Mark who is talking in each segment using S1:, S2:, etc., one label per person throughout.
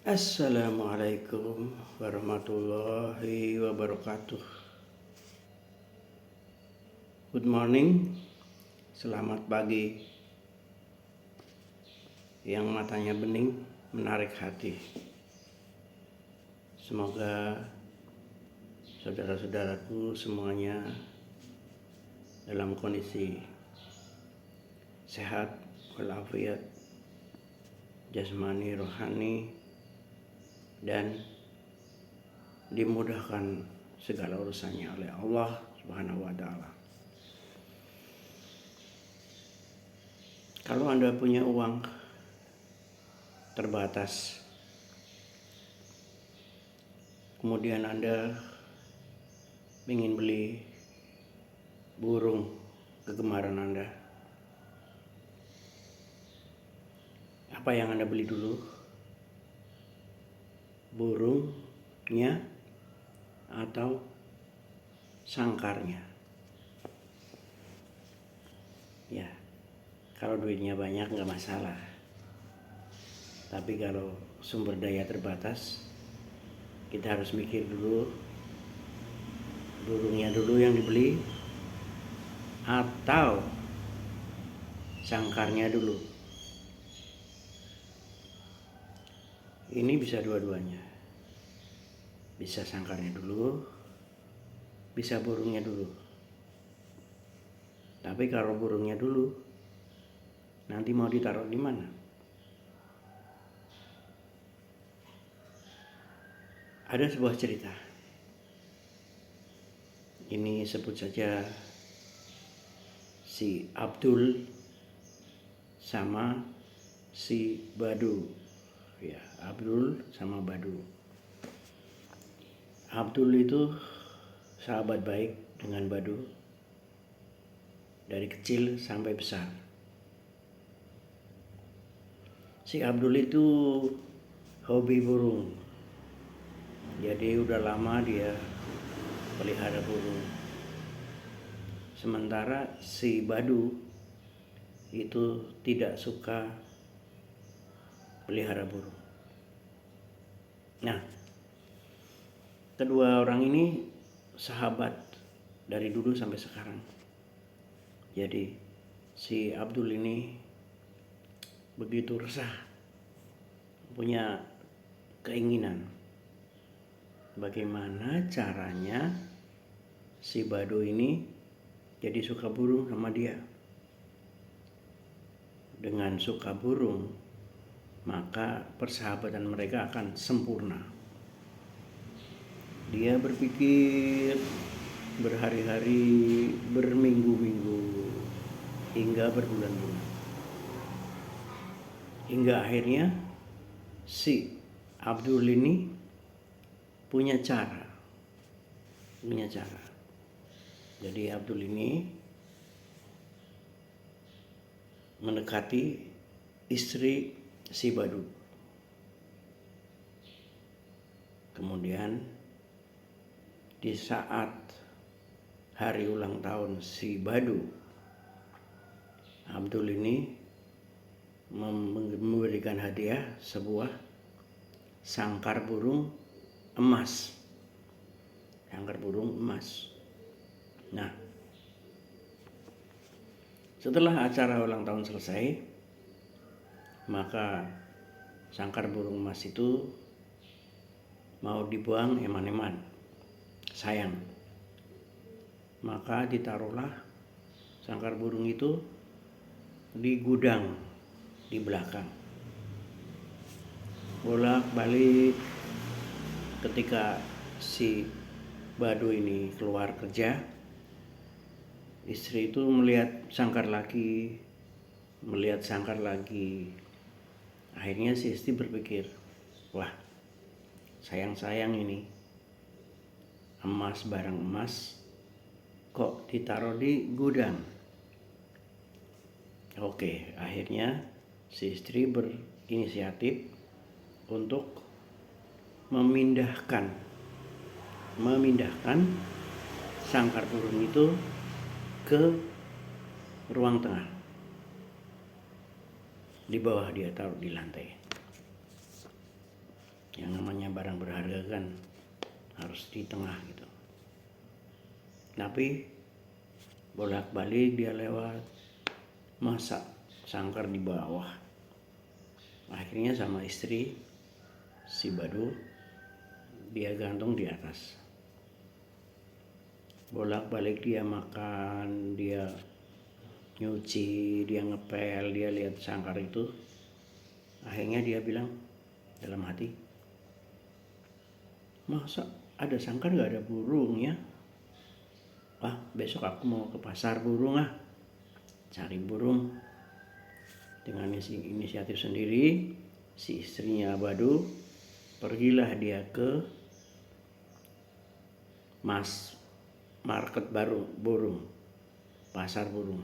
S1: Assalamualaikum warahmatullahi wabarakatuh. Good morning, selamat pagi. Yang matanya bening menarik hati. Semoga saudara-saudaraku semuanya dalam kondisi sehat walafiat, jasmani, rohani, dan dimudahkan segala urusannya oleh Allah Subhanahu wa Ta'ala. Kalau Anda punya uang terbatas, kemudian Anda ingin beli burung kegemaran Anda, apa yang Anda beli dulu? Burungnya atau sangkarnya? Ya, kalau duitnya banyak nggak masalah. Tapi kalau sumber daya terbatas, kita harus mikir dulu, burungnya dulu yang dibeli atau sangkarnya dulu. Ini bisa dua-duanya. Bisa sangkarnya dulu, bisa burungnya dulu. Tapi kalau burungnya dulu, nanti mau ditaruh di mana? Ada sebuah cerita. Ini sebut saja si Abdul sama si Badu. Ya, Abdul sama Badu. Abdul itu sahabat baik dengan Badu dari kecil sampai besar. Si Abdul itu hobi burung. Jadi udah lama dia pelihara burung. Sementara si Badu itu tidak suka pelihara burung. Nah, kedua orang ini sahabat dari dulu sampai sekarang. Jadi si Abdul ini begitu resah, punya keinginan bagaimana caranya si Badu ini jadi suka burung sama dia. Dengan suka burung, maka persahabatan mereka akan sempurna. Dia berpikir berhari-hari, berminggu-minggu, hingga berbulan-bulan. Hingga akhirnya si Abdul ini punya cara. Jadi Abdul ini mendekati istri si Badu. Kemudian di saat hari ulang tahun si Badu, Abdul ini memberikan hadiah sebuah sangkar burung emas. Nah, setelah acara ulang tahun selesai, maka sangkar burung emas itu mau dibuang eman-eman, sayang. Maka ditaruhlah sangkar burung itu di gudang di belakang. Bolak-balik ketika si Badu ini keluar kerja, istri itu melihat sangkar lagi. Akhirnya si istri berpikir, wah, sayang ini barang emas kok ditaruh di gudang. Oke, akhirnya si istri berinisiatif untuk memindahkan sangkar burung itu ke ruang tengah. Di bawah dia taruh di lantai. barang berharga kan harus di tengah gitu. Tapi bolak-balik dia lewat, masa sangkar di bawah. Akhirnya sama istri si Badu dia gantung di atas. Bolak-balik dia makan, dia nyuci, dia ngepel, dia lihat sangkar itu. Akhirnya dia bilang dalam hati, masa ada sangkar gak ada burungnya? Besok aku mau ke pasar burung cari burung. Dengan inisiatif sendiri, si istrinya Badu pergilah dia ke market baru burung, pasar burung.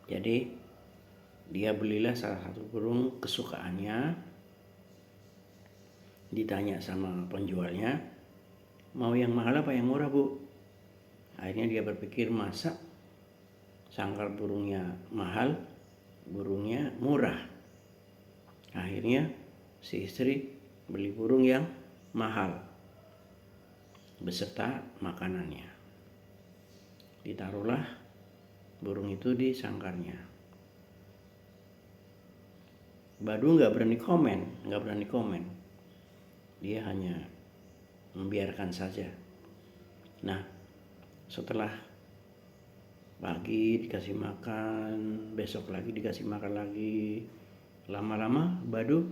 S1: Jadi dia belilah salah satu burung kesukaannya. Ditanya sama penjualnya, mau yang mahal apa yang murah bu? Akhirnya dia berpikir, masa sangkar burungnya mahal, burungnya murah. Akhirnya si istri beli burung yang mahal beserta makanannya. Ditaruhlah burung itu di sangkarnya. Badu nggak berani komen. Dia hanya membiarkan saja. Nah, setelah pagi dikasih makan, besok lagi dikasih makan lagi, lama-lama Badu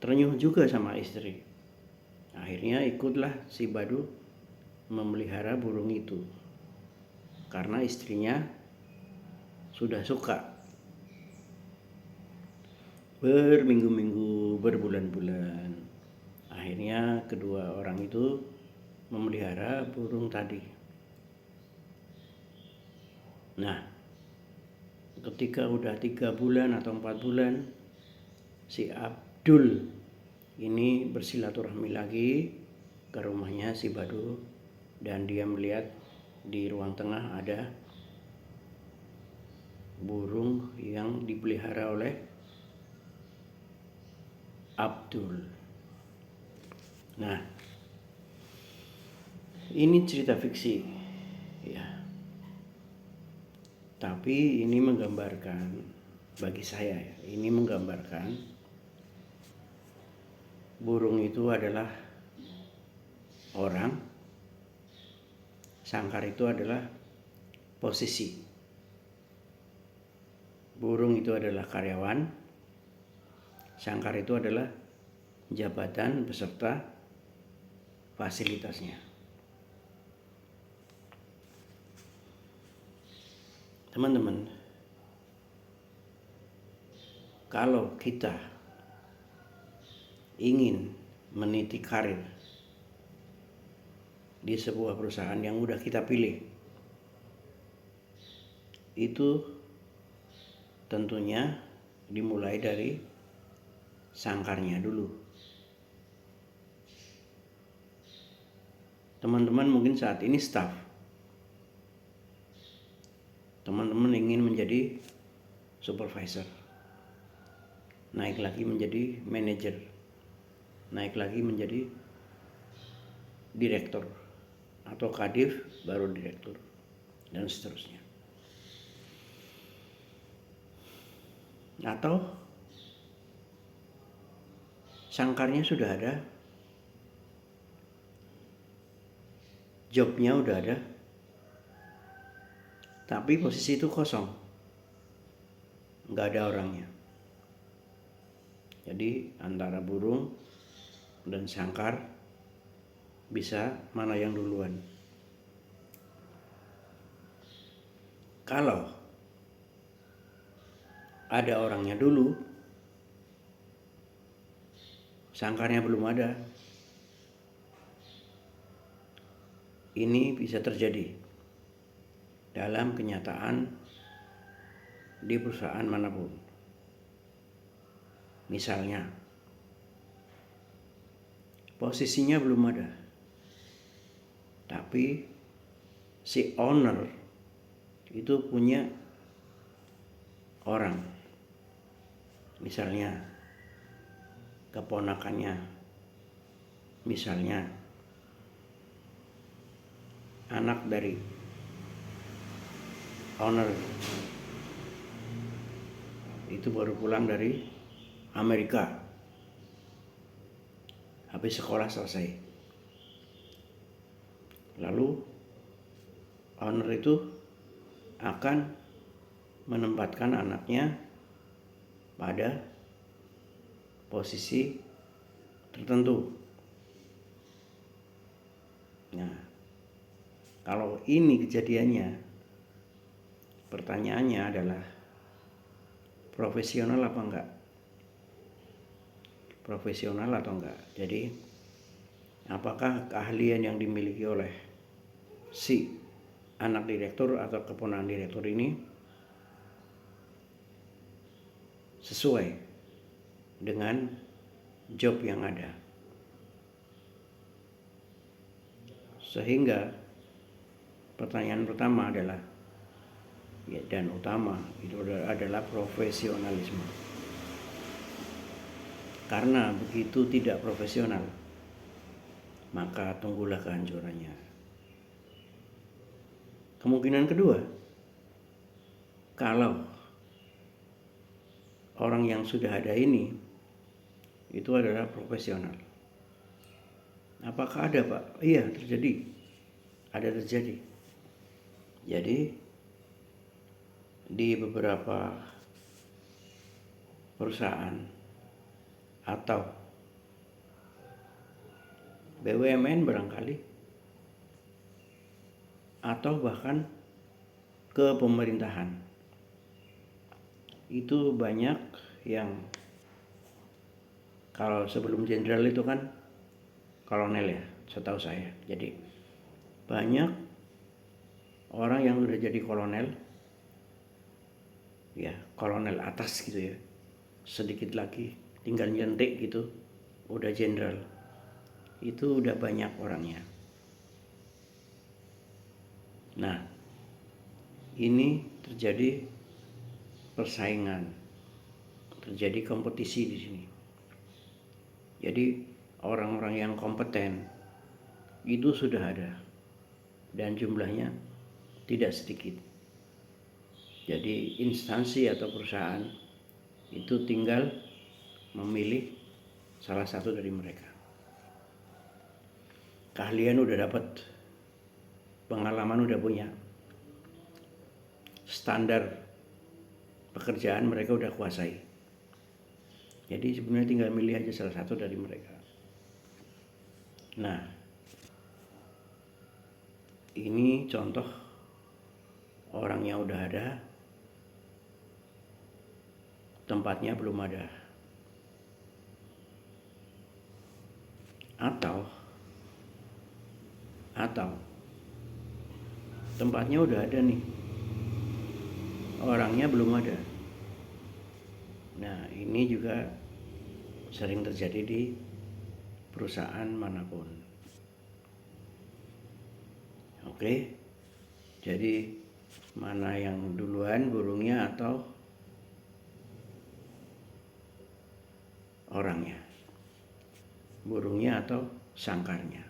S1: ternyuh juga sama istri. Akhirnya ikutlah si Badu memelihara burung itu karena istrinya sudah suka. Berminggu-minggu, berbulan-bulan, akhirnya kedua orang itu memelihara burung tadi. Nah, ketika udah 3 bulan atau 4 bulan, si Abdul ini bersilaturahmi lagi ke rumahnya si Badu, dan dia melihat di ruang tengah ada burung yang dipelihara oleh Abdul. Nah, ini cerita fiksi ya, tapi ini menggambarkan, bagi saya ya, ini menggambarkan burung itu adalah orang, sangkar itu adalah posisi, burung itu adalah karyawan, sangkar itu adalah jabatan beserta fasilitasnya. Teman-teman, kalau kita ingin meniti karir di sebuah perusahaan yang udah kita pilih, itu tentunya dimulai dari sangkarnya dulu. Teman-teman mungkin saat ini staff, teman-teman ingin menjadi supervisor, naik lagi menjadi manajer, naik lagi menjadi direktur, atau kadif baru direktur, dan seterusnya. Atau sangkarnya sudah ada, jobnya udah ada, tapi posisi itu kosong, nggak ada orangnya. Jadi antara burung dan sangkar, bisa mana yang duluan. Kalau ada orangnya dulu, sangkarnya belum ada, ini bisa terjadi dalam kenyataan di perusahaan manapun. Misalnya, posisinya belum ada, tapi si owner itu punya orang, misalnya keponakannya Misalnya, anak dari owner itu baru pulang dari Amerika, habis sekolah selesai. Lalu owner itu akan menempatkan anaknya pada posisi tertentu. Nah, kalau ini kejadiannya, pertanyaannya adalah profesional apa enggak? Profesional atau enggak? Jadi, apakah keahlian yang dimiliki oleh si anak direktur atau keponakan direktur ini sesuai dengan job yang ada? Sehingga pertanyaan pertama adalah dan utama itu adalah profesionalisme. Karena begitu tidak profesional, maka tunggulah kehancurannya. Kemungkinan kedua, kalau orang yang sudah ada ini itu adalah profesional. Apakah ada, Pak? Iya, terjadi. Ada terjadi. Jadi di beberapa perusahaan atau BUMN barangkali, atau bahkan ke pemerintahan, itu banyak yang kalau sebelum jenderal itu kan kolonel ya, setahu saya. Jadi banyak orang yang udah jadi kolonel, ya kolonel atas gitu ya, sedikit lagi tinggal nyentik gitu udah jenderal. Itu udah banyak orangnya. Nah, ini terjadi persaingan, terjadi kompetisi di sini. Jadi orang-orang yang kompeten itu sudah ada dan jumlahnya tidak sedikit. Jadi instansi atau perusahaan itu tinggal memilih salah satu dari mereka. Keahlian udah dapat, pengalaman udah punya, standar pekerjaan mereka udah kuasai. Jadi sebenarnya tinggal milih aja salah satu dari mereka. Nah, ini contoh orangnya udah ada, tempatnya belum ada. Atau tempatnya udah ada nih, orangnya belum ada. Nah, ini juga sering terjadi di perusahaan manapun. Oke, jadi mana yang duluan, burungnya atau orangnya? Burungnya atau sangkarnya?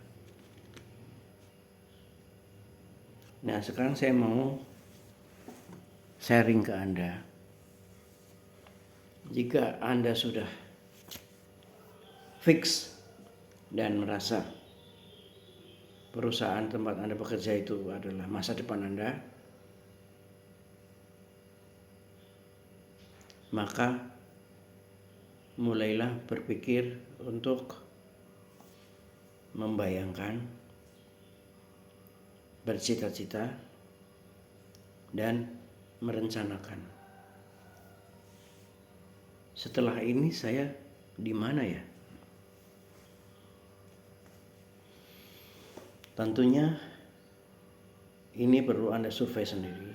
S1: Nah, sekarang saya mau sharing ke Anda. Jika Anda sudah fix dan merasa perusahaan tempat Anda bekerja itu adalah masa depan Anda, maka mulailah berpikir untuk membayangkan, bercita-cita, dan merencanakan. Setelah ini saya di mana ya? Tentunya ini perlu Anda survei sendiri,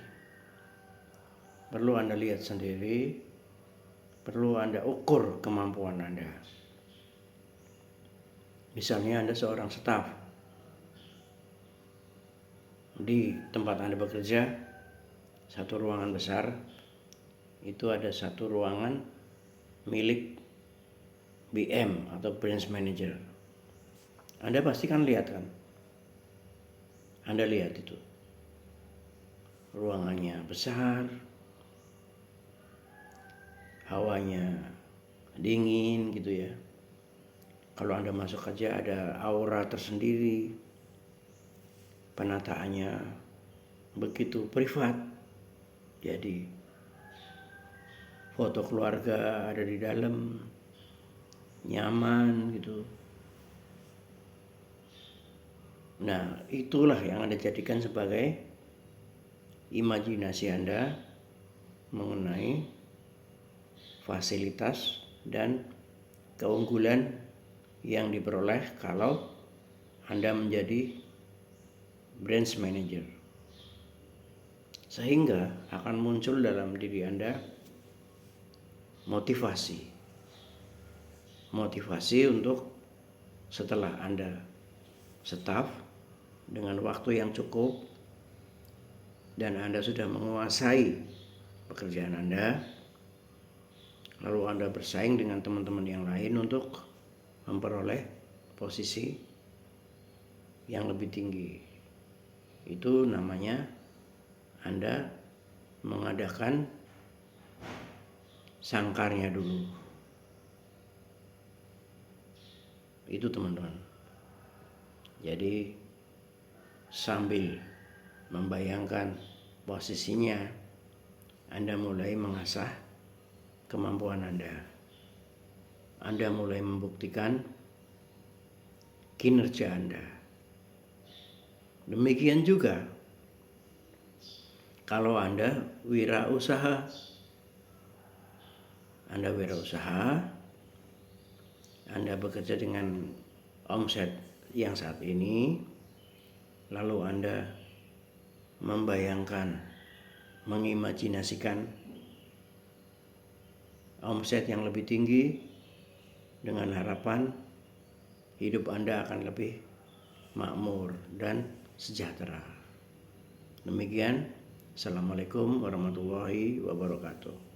S1: perlu Anda lihat sendiri, perlu Anda ukur kemampuan Anda. Misalnya Anda seorang staf di tempat Anda bekerja, satu ruangan besar, itu ada satu ruangan milik BM atau branch manager. Anda pasti kan lihat kan? Anda lihat itu. Ruangannya besar, hawanya dingin gitu ya. Kalau Anda masuk aja ada aura tersendiri. Penataannya begitu privat. Jadi foto keluarga ada di dalam, nyaman gitu. Nah, itulah yang Anda jadikan sebagai imajinasi Anda mengenai fasilitas dan keunggulan yang diperoleh kalau Anda menjadi branch manager. Sehingga akan muncul dalam diri Anda motivasi untuk setelah Anda staff dengan waktu yang cukup dan Anda sudah menguasai pekerjaan Anda, lalu Anda bersaing dengan teman-teman yang lain untuk memperoleh posisi yang lebih tinggi. Itu namanya Anda mengadakan sangkarnya dulu. Itu teman-teman. Jadi sambil membayangkan posisinya, Anda mulai mengasah kemampuan Anda. Anda mulai membuktikan kinerja Anda. Demikian juga kalau Anda wirausaha. Anda bekerja dengan omset yang saat ini, lalu Anda membayangkan, mengimajinasikan omset yang lebih tinggi dengan harapan hidup Anda akan lebih makmur dan sejahtera. Demikian, Assalamualaikum warahmatullahi wabarakatuh.